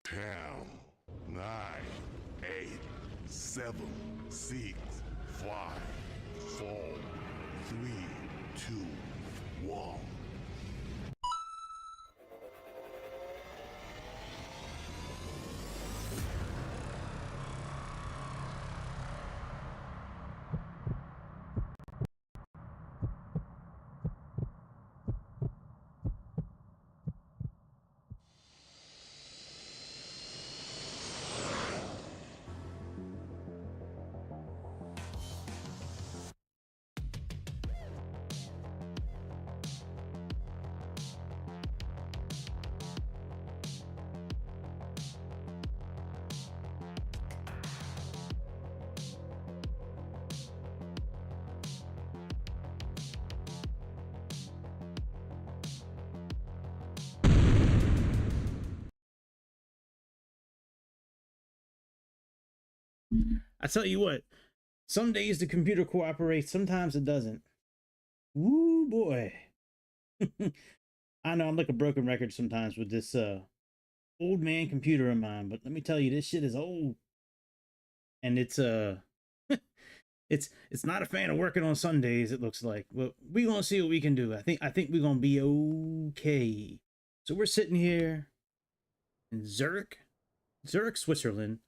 10, 9, 8, 7, 6, 5, 4, 3, 2, 1. I tell you what, some days the computer cooperates, sometimes it doesn't. Woo boy. I know I'm like a broken record sometimes with this old man computer of mine, but let me tell you, this shit is old. And it's it's not a fan of working on Sundays, it looks like. But we gonna see what we can do. I think we're gonna be okay. So we're sitting here in Zurich, Switzerland,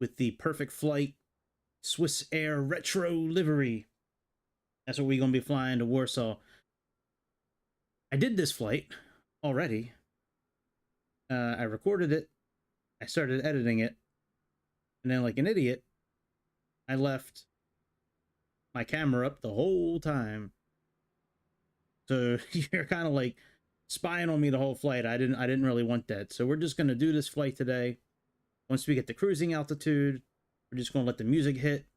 with the perfect flight Swiss Air retro livery. That's what we're gonna be flying to Warsaw. I did this flight already. I recorded it. I started editing it. And then, like an idiot, I left my camera up the whole time. So you're kind of like spying on me the whole flight. I didn't really want that. So we're just gonna do this flight today. Once we get to cruising altitude, we're just gonna let the music hit.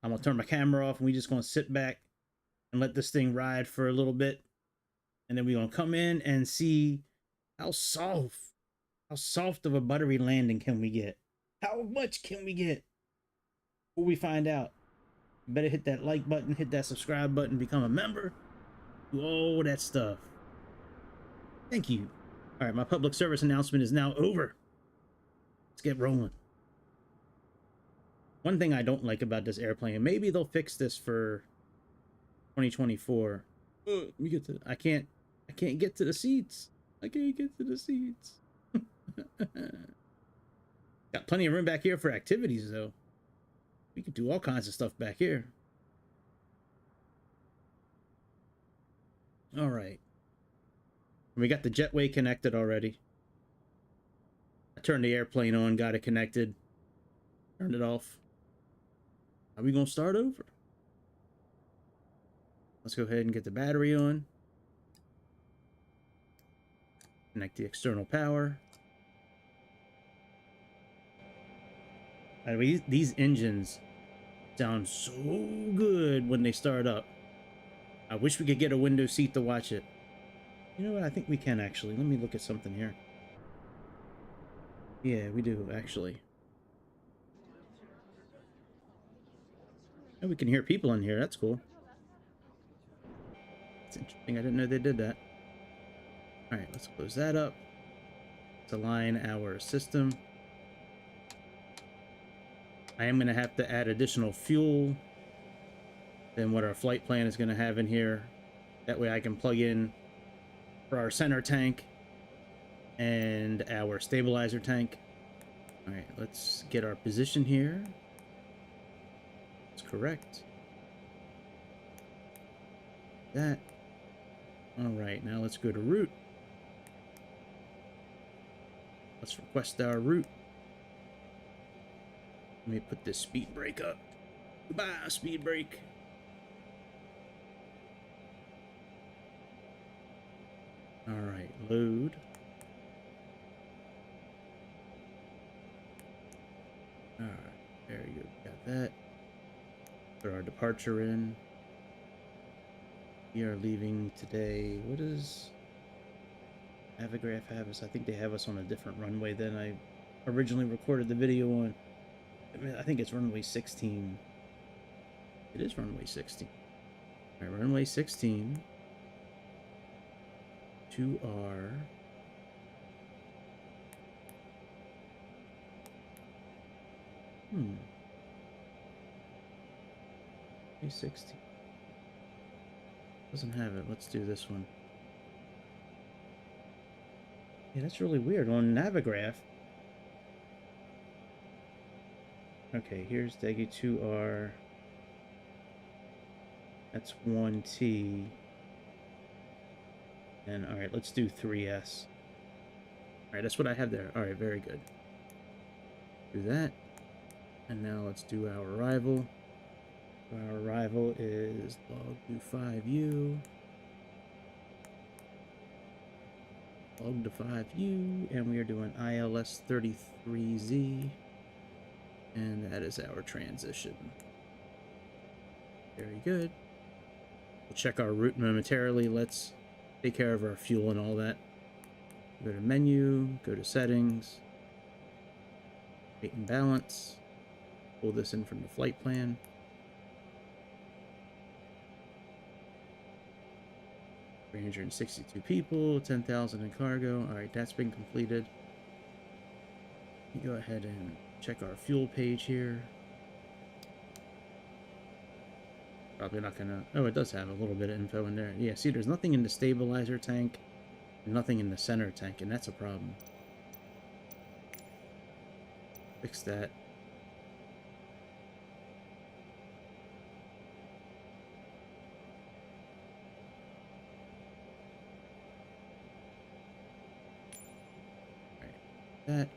I'm gonna turn my camera off and we're just gonna sit back and let this thing ride for a little bit. And then we're gonna come in and see how soft of a buttery landing can we get? How much can we get? Before we find out, you better hit that like button, hit that subscribe button, become a member, do all that stuff. Thank you. All right, my public service announcement is now over. Let's get rolling. One thing I don't like about this airplane, and maybe they'll fix this for 2024. Let me get to. I can't get to the seats. I can't get to the seats. Got plenty of room back here for activities, though. We could do all kinds of stuff back here. All right. We got the jetway connected already. I turned the airplane on, got it connected, turned it off. Are we gonna start over? Let's go ahead and get the battery on. Connect the external power. By the way, these engines sound so good when they start up. I wish we could get a window seat to watch it. You know what? I think we can actually. Let me look at something here. Yeah, we do actually. And we can hear people in here. That's cool. It's interesting. I didn't know they did that. All right, let's close that up. Let's align our system. I am going to have to add additional fuel than what our flight plan is going to have in here. That way I can plug in for our center tank and our stabilizer tank. All right, let's get our position here. That's correct. That. All right, now let's go to route. Let's request our route. Let me put this speed brake up. Goodbye, speed brake. All right, load. All right, there you go. Got that. Put our departure in. We are leaving today. What is Avograph have us? I think they have us on a different runway than I originally recorded the video on. I think it's runway 16. It is runway 16. All right, runway 16 to our 360. Doesn't have it. Let's do this one. Yeah, that's really weird on Navigraph. Okay, here's Degi 2R. That's 1T. And alright, let's do 3S. Alright, that's what I have there. Alright, very good. Do that. And now let's do our arrival. Our arrival is log to 5U. Log to 5U. And we are doing ILS 33Z. And that is our transition. Very good. We'll check our route momentarily. Let's take care of our fuel and all that. Go to menu, go to settings, rate and balance. Pull this in from the flight plan. $362 people, 10,000 in cargo. All right, that's been completed. You go ahead and check our fuel page here. Probably not gonna... Oh, it does have a little bit of info in there. Yeah, see, there's nothing in the stabilizer tank and nothing in the center tank, and that's a problem. Fix that. All right, that.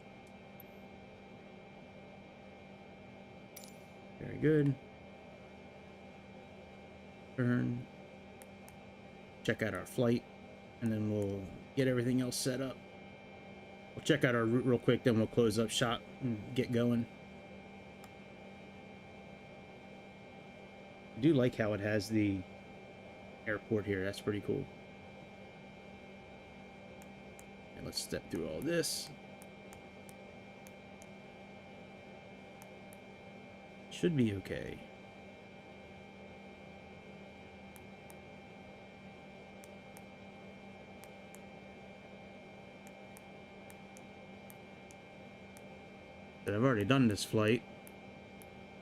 Very good. Turn. Check out our flight, and then we'll get everything else set up. We'll check out our route real quick, then we'll close up shop and get going. I do like how it has the airport here. That's pretty cool. And let's step through all this. Should be okay. But I've already done this flight,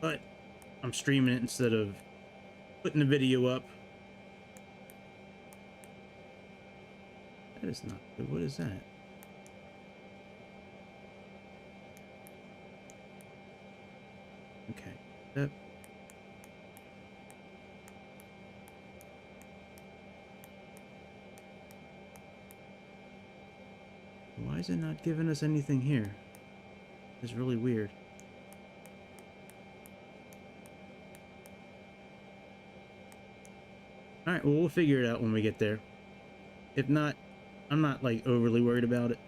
but I'm streaming it instead of putting the video up. That is not good. What is that? Okay. That. Why is it not giving us anything here? It's really weird. Alright, well, we'll figure it out when we get there. If not, I'm not, like, overly worried about it.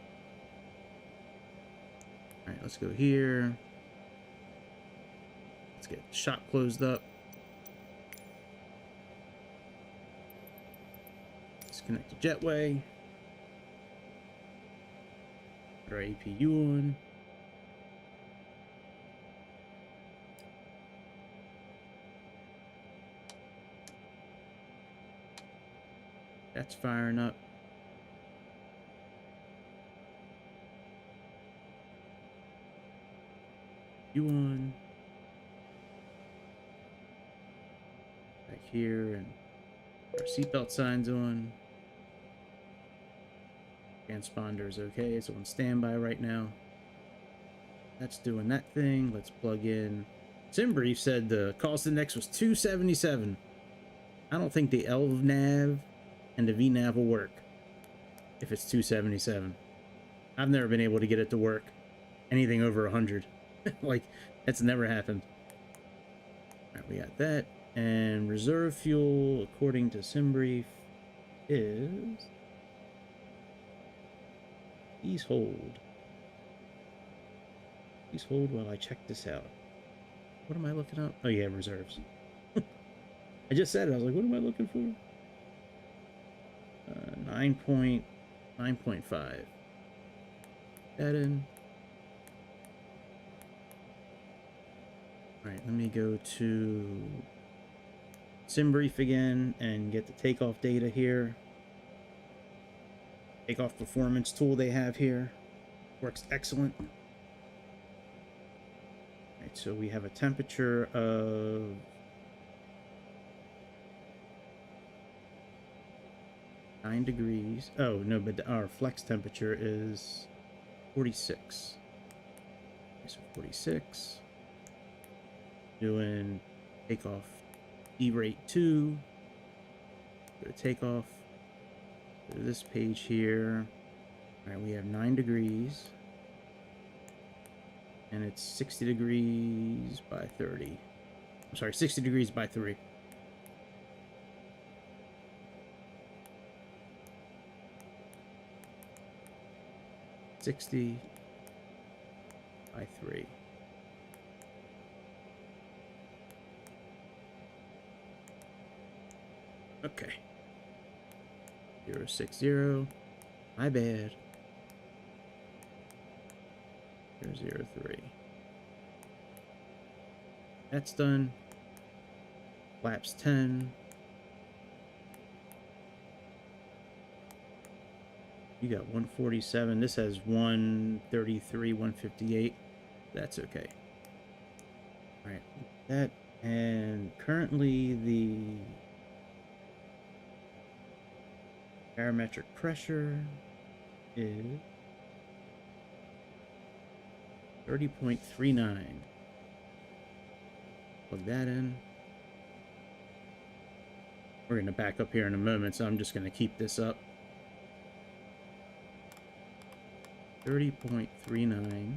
Alright, let's go here. Let's get the shop closed up. Disconnect the jetway. Put our APU on. That's firing up. You on. Back here, and our seatbelt signs on. Transponder is okay. It's on standby right now. That's doing that thing. Let's plug in. SimBrief said the cost index was 277. I don't think the LNAV and the VNAV will work if it's 277. I've never been able to get it to work anything over 100. Like, that's never happened. Alright, we got that. And reserve fuel, according to SimBrief, is... Please hold. Please hold while I check this out. What am I looking up? Oh yeah, reserves. I just said it. I was like, what am I looking for? 9.5. That in. Alright, let me go to SimBrief again and get the takeoff data here. Takeoff performance tool they have here. Works excellent. right, so we have a temperature of 9 degrees. Oh, no, but our flex temperature is 46. Okay, so 46. Doing takeoff E rate 2. Go to takeoff. Go to this page here. All right, we have 9 degrees. And it's 60 degrees by 30. I'm sorry, 60 degrees by 3. $60 by 3. Okay. 060. My bad. 003. That's done. Flaps 10. You got 147. This has 133, 158. That's okay. All right. That, and currently the barometric pressure is 30.39. Plug that in. We're going to back up here in a moment, so I'm just going to keep this up. 30.39.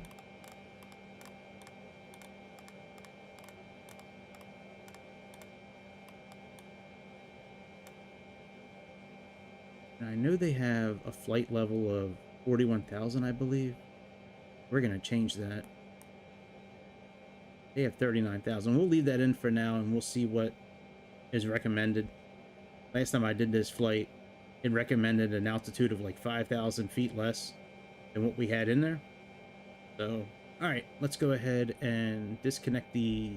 And I know they have a flight level of 41,000, I believe. We're going to change that. They have 39,000. We'll leave that in for now, and we'll see what is recommended. Last time I did this flight, it recommended an altitude of like 5,000 feet less than what we had in there. So, all right, let's go ahead and disconnect the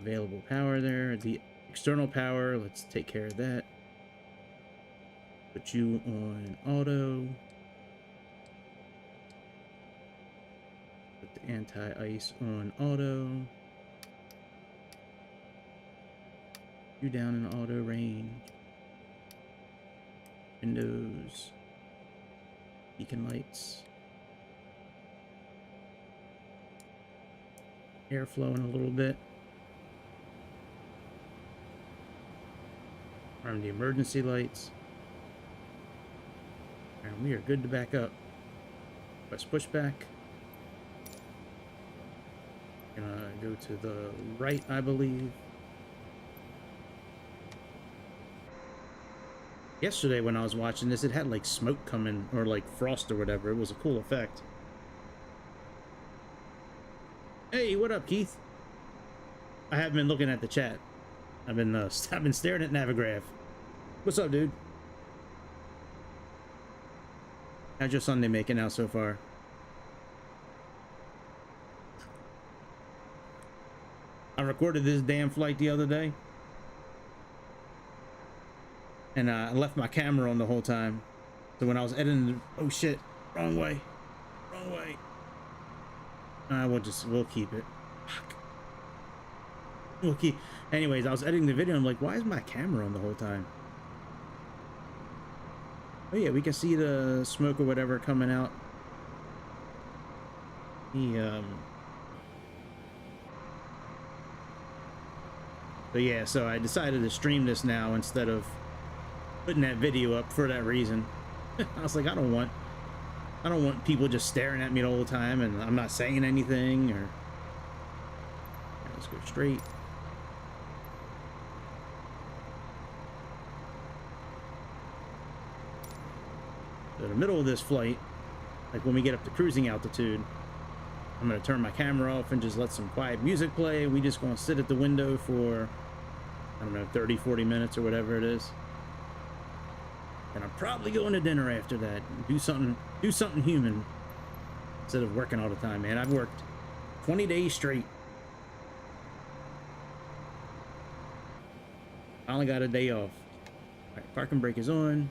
available power there. The external power, let's take care of that. Put you on auto. Put the anti-ice on auto. You down in auto range. Windows. Beacon lights. Air flowing a little bit. Arm the emergency lights. And we are good to back up. Press pushback. Gonna go to the right, I believe. Yesterday when I was watching this, it had like smoke coming, or like frost or whatever. It was a cool effect. Hey, what up, Keith? I haven't been looking at the chat. I've been staring at Navigraph. What's up, dude? How's your Sunday making out so far? I recorded this damn flight the other day. And I left my camera on the whole time. So when I was editing, oh shit, wrong way. Wrong way. We'll keep it. Fuck. We'll keep. Anyways, I was editing the video. I'm like, why is my camera on the whole time? Oh yeah, we can see the smoke or whatever coming out. So yeah, so I decided to stream this now instead of putting that video up for that reason. I was like, I don't want people just staring at me the whole time and I'm not saying anything. Or let's go straight. So in the middle of this flight, like when we get up to cruising altitude, I'm gonna turn my camera off and just let some quiet music play. We just gonna sit at the window for, I don't know, 30-40 minutes or whatever it is. And I'm probably going to dinner after that. Do something human instead of working all the time, man. I've worked 20 days straight. Finally got a day off. All right, parking brake is on.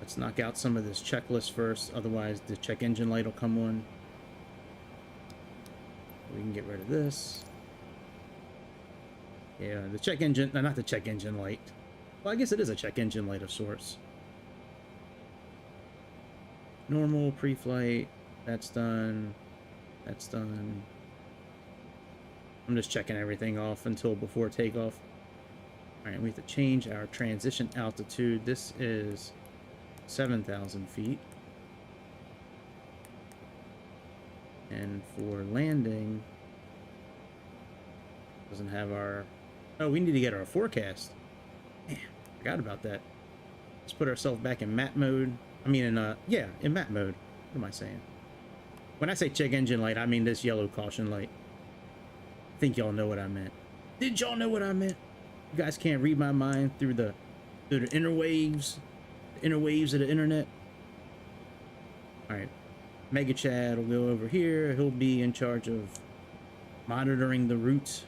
Let's knock out some of this checklist first, otherwise the check engine light will come on. We can get rid of this. Yeah, the check engine, no, not the check engine light. Well, I guess it is a check engine light of sorts. Normal, pre-flight, that's done. That's done. I'm just checking everything off until before takeoff. All right, we have to change our transition altitude. This is 7,000 feet. And for landing, doesn't have our... Oh, we need to get our forecast. Man, forgot about that. Let's put ourselves back in map mode. I mean, yeah, in map mode. What am I saying? When I say check engine light, I mean this yellow caution light. I think y'all know what I meant. Did y'all know what I meant? You guys can't read my mind through the interwaves of the internet. All right, Mega Chad will go over here. He'll be in charge of monitoring the route.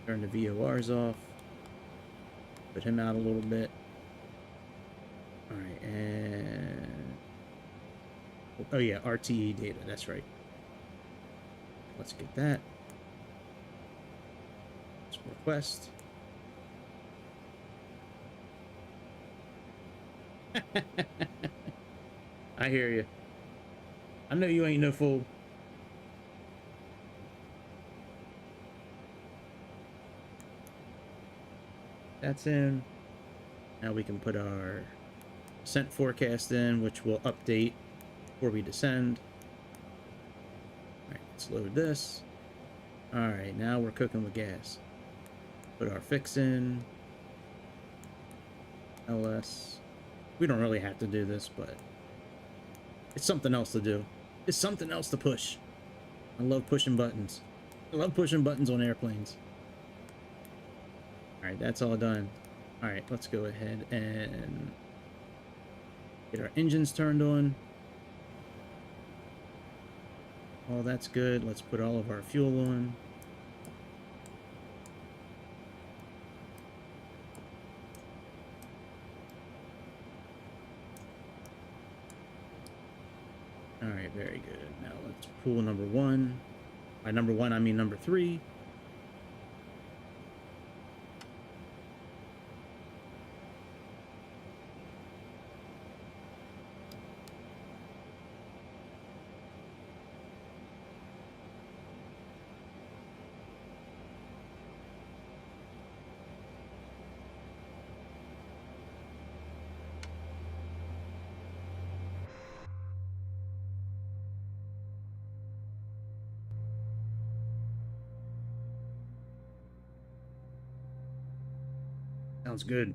Turn the VORs off. Put him out a little bit. All right, and oh yeah, RTE data. That's right. Let's get that. Let's request. I hear you. I know you ain't no fool. That's in. Now we can put our descent forecast in, which will update before we descend. All right, let's load this. All right, now we're cooking with gas. Put our fix in. LS. We don't really have to do this, but it's something else to do. It's something else to push. I love pushing buttons. I love pushing buttons on airplanes. All right, that's all done. All right, let's go ahead and get our engines turned on. All that's good. Let's put all of our fuel on. All right, very good. Now let's pull number one. By number one, I mean number three. Sounds good.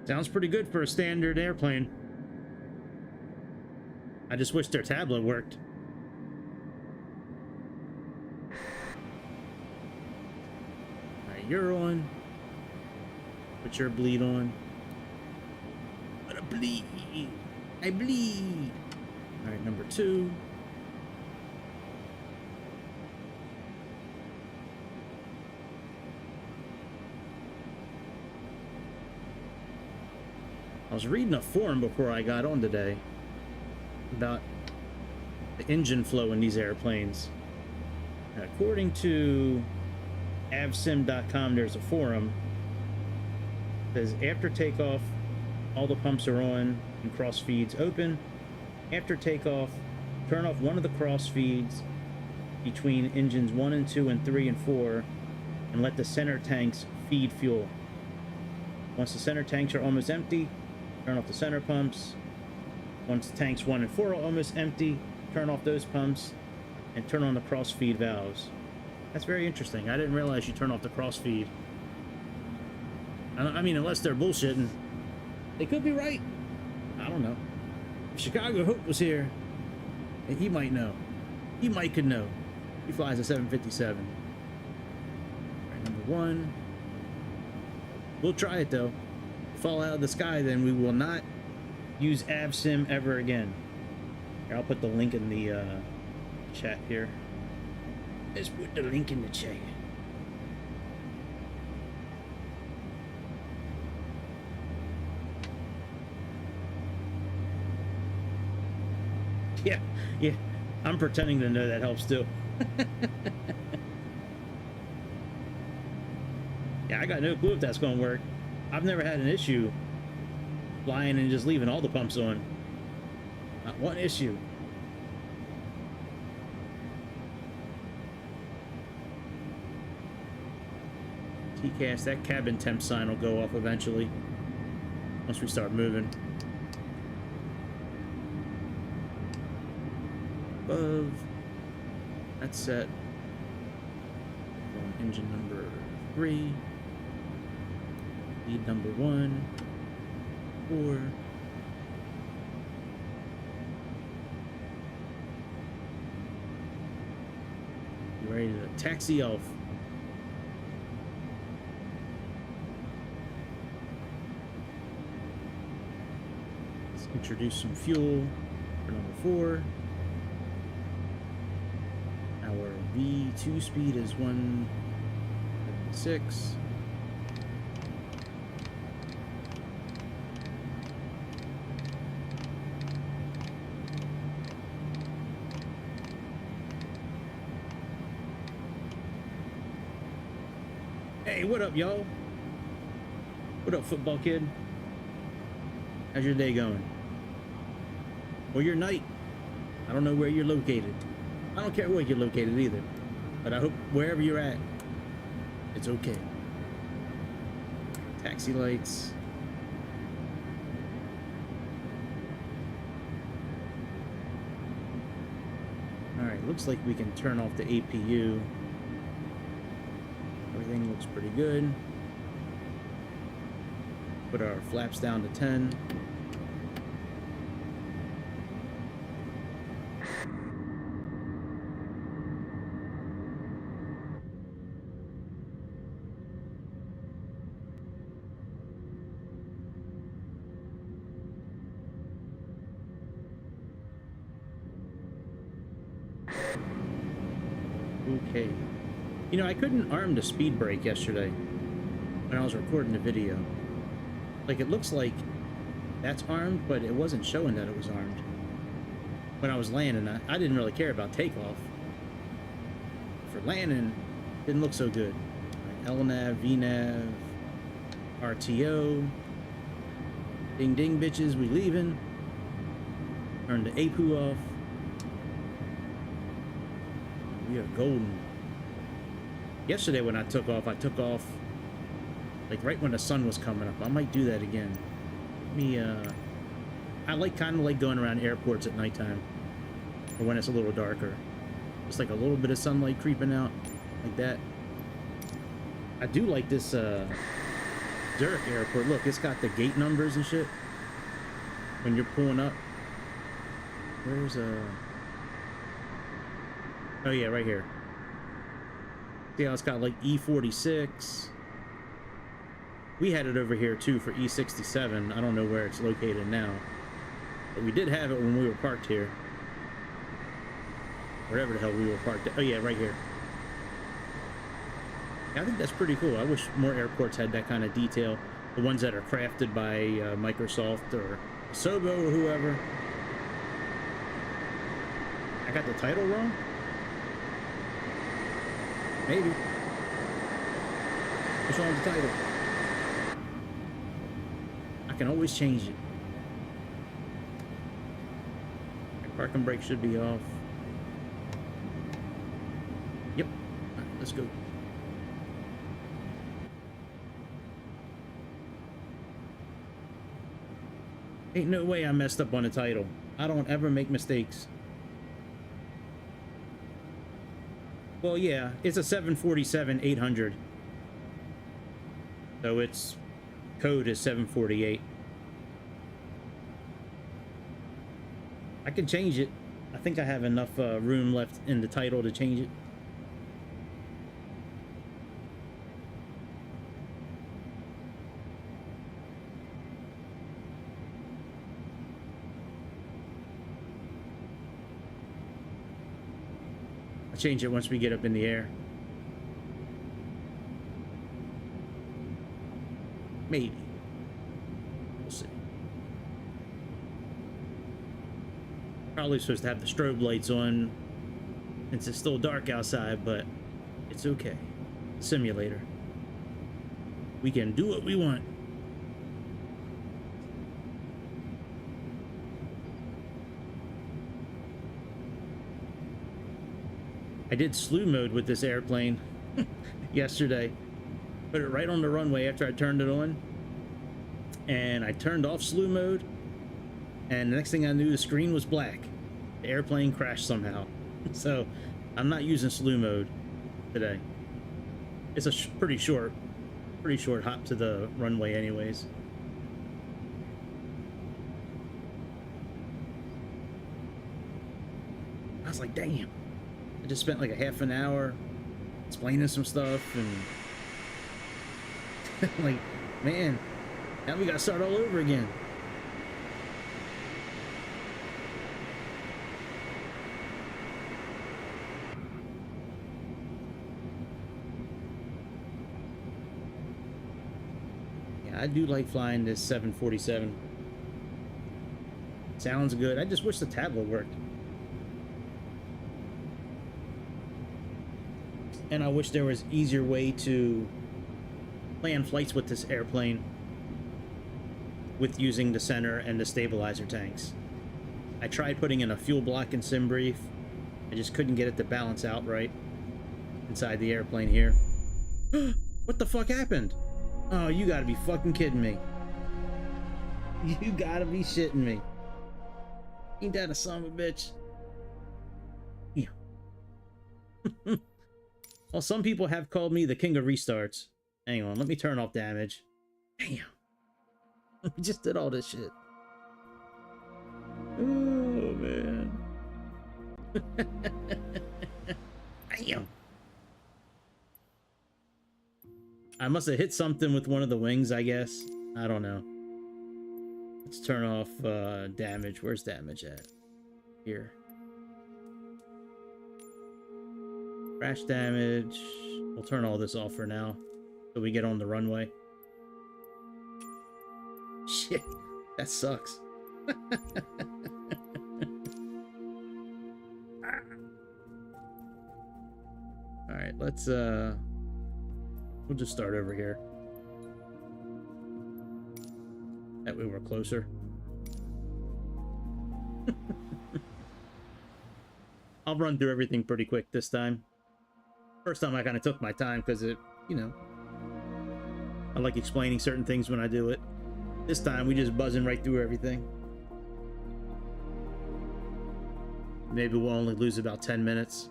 Sounds pretty good for a standard airplane. I just wish their tablet worked. Alright, you're on. Put your bleed on. But I bleed. I bleed. Alright, number two. I was reading a forum before I got on today about the engine flow in these airplanes. And according to avsim.com, there's a forum that says after takeoff, all the pumps are on and cross feeds open. After takeoff, turn off one of the cross feeds between engines 1 and 2 and 3 and 4 and let the center tanks feed fuel. Once the center tanks are almost empty, turn off the center pumps. Once tanks 1 and 4 are almost empty, turn off those pumps and turn on the cross feed valves. That's very interesting. I didn't realize you turn off the cross feed. I mean, unless they're bullshitting. They could be right. I don't know. If Chicago Hope was here, he might know. He might could know. He flies a 757. All right, number 1. We'll try it though. Fall out of the sky, then we will not use AvSim ever again. Here, I'll put the link in the chat here. Let's put the link in the chat. Yeah, I'm pretending to know that helps too. Yeah, I got no clue if that's going to work. I've never had an issue flying and just leaving all the pumps on. Not one issue. TCAS, that cabin temp sign will go off eventually once we start moving. Above. That's set. On engine number 3. Lead number 1. 4. You ready to taxi off? Let's introduce some fuel for number 4. Our V2 speed is 176. Hey, what up, y'all? What up, football kid? How's your day going? Or your night? I don't know where you're located. I don't care where you're located either. But I hope wherever you're at, it's okay. Taxi lights. Alright, looks like we can turn off the APU. Everything looks pretty good. Put our flaps down to 10. Okay. You know, I couldn't arm the speed brake yesterday when I was recording the video. Like, it looks like that's armed, but it wasn't showing that it was armed. When I was landing, I didn't really care about takeoff. For landing, it didn't look so good. Right, LNAV, VNAV, RTO. Ding ding, bitches, we leaving. Turn the APU off. We are golden. Yesterday when I took off like right when the sun was coming up. I might do that again. I kind of like going around airports at nighttime, or when it's a little darker. Just like a little bit of sunlight creeping out, like that. I do like this Zurich airport. Look, it's got the gate numbers and shit when you're pulling up. Where's oh yeah, right here. See how it's got like E46. We had it over here too for E67. I don't know where it's located now, but we did have it when we were parked here. Wherever the hell we were parked at. Oh yeah, right here. Yeah, I think that's pretty cool. I wish more airports had that kind of detail. The ones that are crafted by Microsoft or Sobo or whoever. I got the title wrong? Maybe. What's wrong with the title? I can always change it. Parking brake should be off. Yep. All right, let's go. Ain't no way I messed up on the title. I don't ever make mistakes. Well, yeah, it's a 747-800. So its code is 748. I can change it. I think I have enough room left in the title to change it. I'll change it once we get up in the air. Maybe. We'll see. Probably supposed to have the strobe lights on since it's still dark outside, but it's okay. Simulator. We can do what we want. I did slew mode with this airplane yesterday. Put it right on the runway after I turned it on. And I turned off slew mode. And the next thing I knew, the screen was black. The airplane crashed somehow. So I'm not using slew mode today. It's a pretty short hop to the runway anyways. I was like, damn. I just spent like a half an hour explaining some stuff and like, man, now we gotta start all over again. Yeah, I do like flying this 747. Sounds good. I just wish the tablet worked. And I wish there was an easier way to plan flights with this airplane with using the center and the stabilizer tanks. I tried putting in a fuel block in SimBrief. I just couldn't get it to balance out right inside the airplane here. What the fuck happened? Oh, you gotta be fucking kidding me. You gotta be shitting me. Ain't that a son of a bitch? Yeah. Well, some people have called me the king of restarts. Hang on, let me turn off damage. Damn. We just did all this shit. Oh, man. Damn. I must have hit something with one of the wings, I guess. I don't know. Let's turn off damage. Where's damage at? Here. Crash damage. We'll turn all this off for now so we get on the runway. Shit, that sucks. Alright, let's we'll just start over here. That way we're closer. I'll run through everything pretty quick this time. First time I kind of took my time because it, you know, I like explaining certain things when I do it. This time we just buzzing right through everything. Maybe we'll only lose about 10 minutes.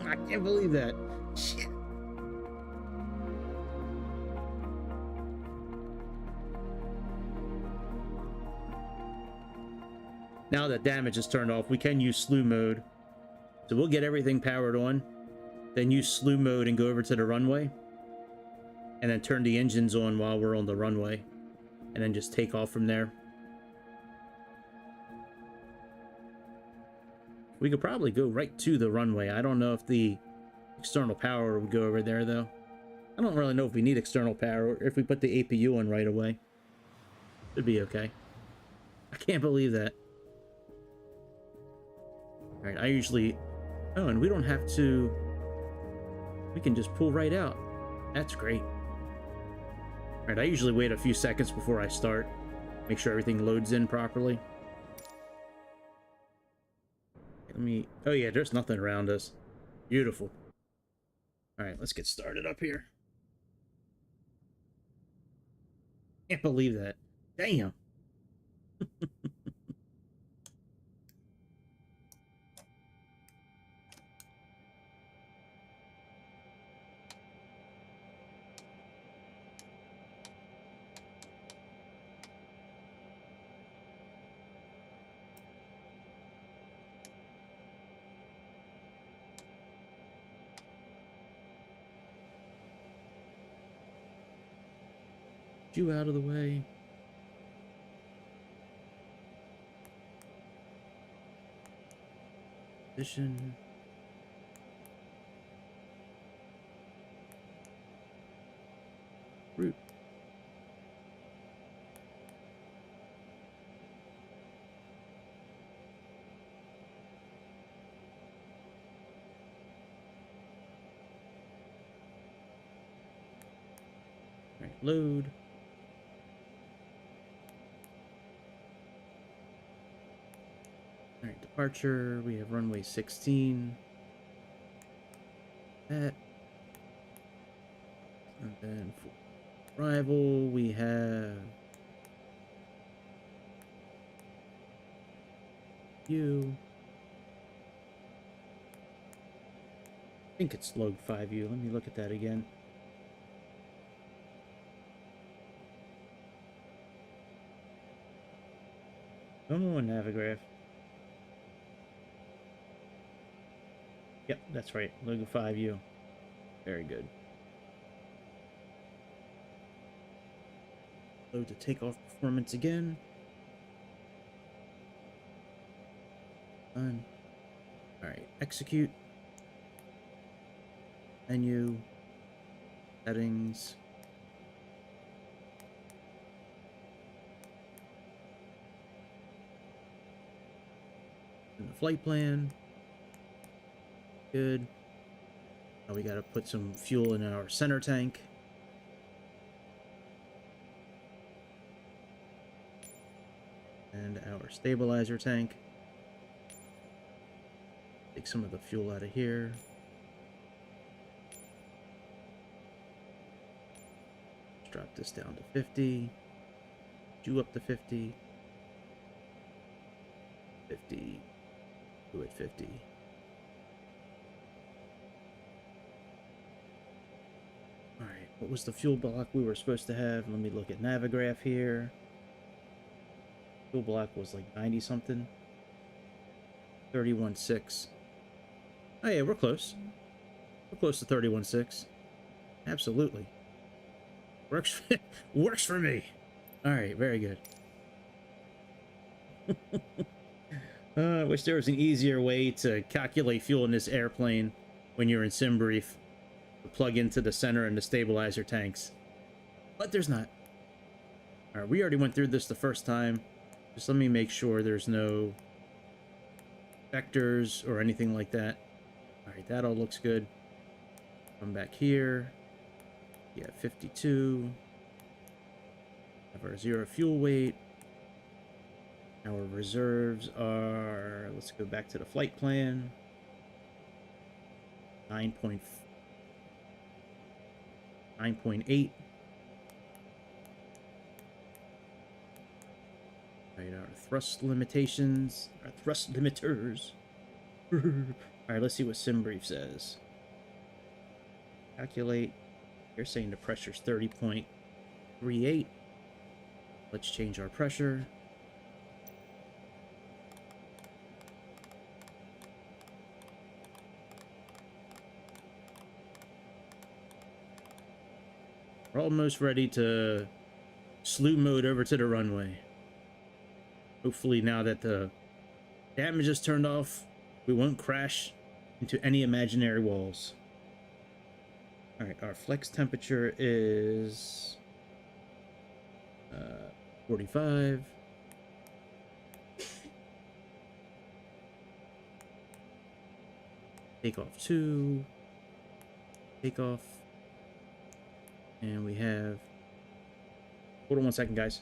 I can't believe that. Shit. Now that damage is turned off, we can use slew mode. So we'll get everything powered on, then use slew mode and go over to the runway, and then turn the engines on while we're on the runway, and then just take off from there. We could probably go right to the runway. I don't know if the external power would go over there, though. I don't really know if we need external power, or if we put the APU on right away. It'd be okay. I can't believe that. Alright, I usually... Oh, and we don't have to... We can just pull right out. That's great. Alright, I usually wait a few seconds before I start. Make sure everything loads in properly. Let me... Oh yeah, there's nothing around us. Beautiful. Alright, let's get started up here. Can't believe that. Damn. you out of the way. Position. Route. Right, load. Alright, departure. We have runway 16. That. And then for arrival, we have you. I think it's log 5U. Let me look at that again. Come on, Navigraph. Yep, that's right. Logo 5U. Very good. Load to takeoff performance again. Done. Alright, execute. Menu. Settings. And the flight plan. Good. Now we gotta put some fuel in our center tank. And our stabilizer tank. Take some of the fuel out of here. Let's drop this down to 50. Do up to 50. 50. Do it 50. Alright, what was the fuel block we were supposed to have? Let me look at Navigraph here. Fuel block was like 90 something. 31.6. Oh yeah, we're close. We're close to 31.6. Absolutely. Works works for me. Alright, very good. I wish there was an easier way to calculate fuel in this airplane when you're in sim brief. Plug into the center and the stabilizer tanks. But there's not. Alright, we already went through this the first time. Just let me make sure there's no vectors or anything like that. Alright, that all looks good. Come back here. Yeah, 52. Have our 0 fuel weight. Our reserves are, let's go back to the flight plan. 9.8. Right, our thrust limitations, our thrust limiters. Alright, let's see what SimBrief says. Calculate. You're saying the pressure's 30.38. Let's change our pressure. We're almost ready to slew mode over to the runway. Hopefully now that the damage is turned off, we won't crash into any imaginary walls. Alright, our flex temperature is 45. Takeoff 2. Takeoff. And we have... Hold on 1 second, guys.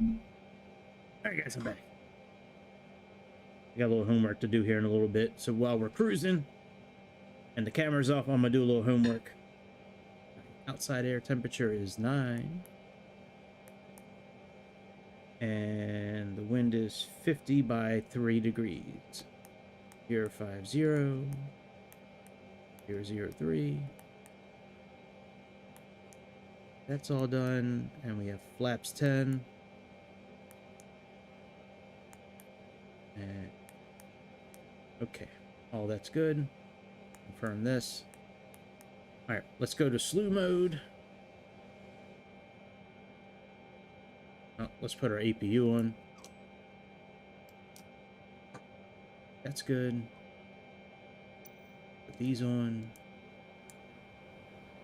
Alright guys, I'm back. I got a little homework to do here in a little bit. So while we're cruising and the camera's off, I'm gonna do a little homework. Outside air temperature is 9. And the wind is 50 by 3 degrees. 050, 003. That's all done. And we have flaps 10. And okay, all that's good. Confirm this. All right, let's go to slew mode. Oh, let's put our APU on. That's good. Put these on.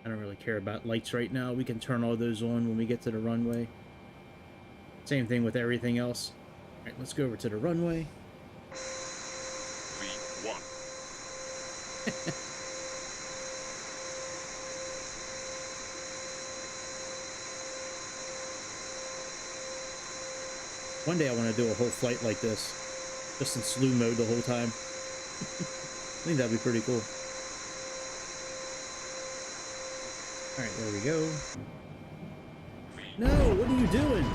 I don't really care about lights right now. We can turn all those on when we get to the runway. Same thing with everything else. All right, let's go over to the runway. 3, 1. One day I want to do a whole flight like this, just in slew mode the whole time. I think that'd be pretty cool. All right, there we go. No, what are you doing?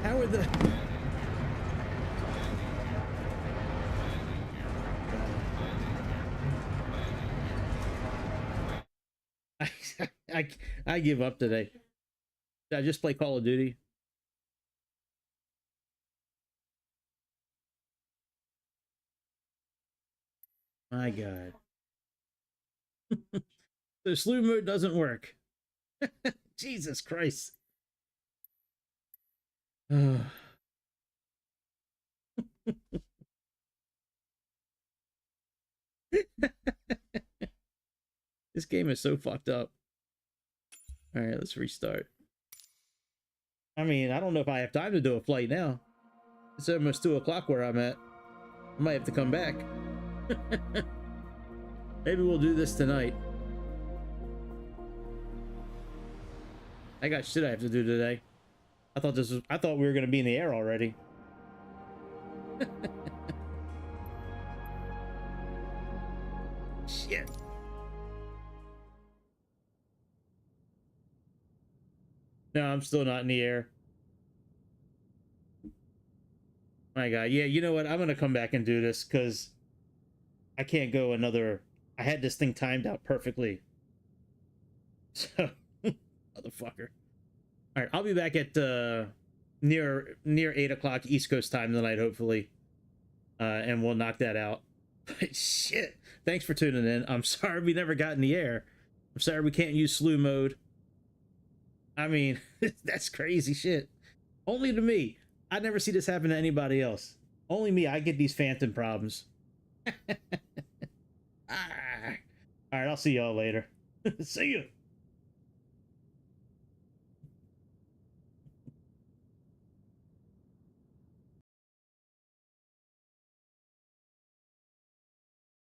How are the... I give up today. Did I just play Call of Duty? My God. The slew mode doesn't work. Jesus Christ. This game is so fucked up. All right, let's restart. I mean, I don't know if I have time to do a flight now. It's almost 2 o'clock where I'm at. I might have to come back. Maybe we'll do this tonight. I got shit I have to do today. I thought we were gonna be in the air already. Shit. No, I'm still not in the air. My God. Yeah, you know what? I'm gonna come back and do this because I can't go another... I had this thing timed out perfectly. So, motherfucker. All right, I'll be back at near 8 o'clock East Coast time tonight, hopefully, and we'll knock that out. But shit, thanks for tuning in. I'm sorry we never got in the air. I'm sorry we can't use slew mode. I mean, that's crazy shit. Only to me. I never see this happen to anybody else. Only me. I get these phantom problems. All right, I'll see y'all later. See you.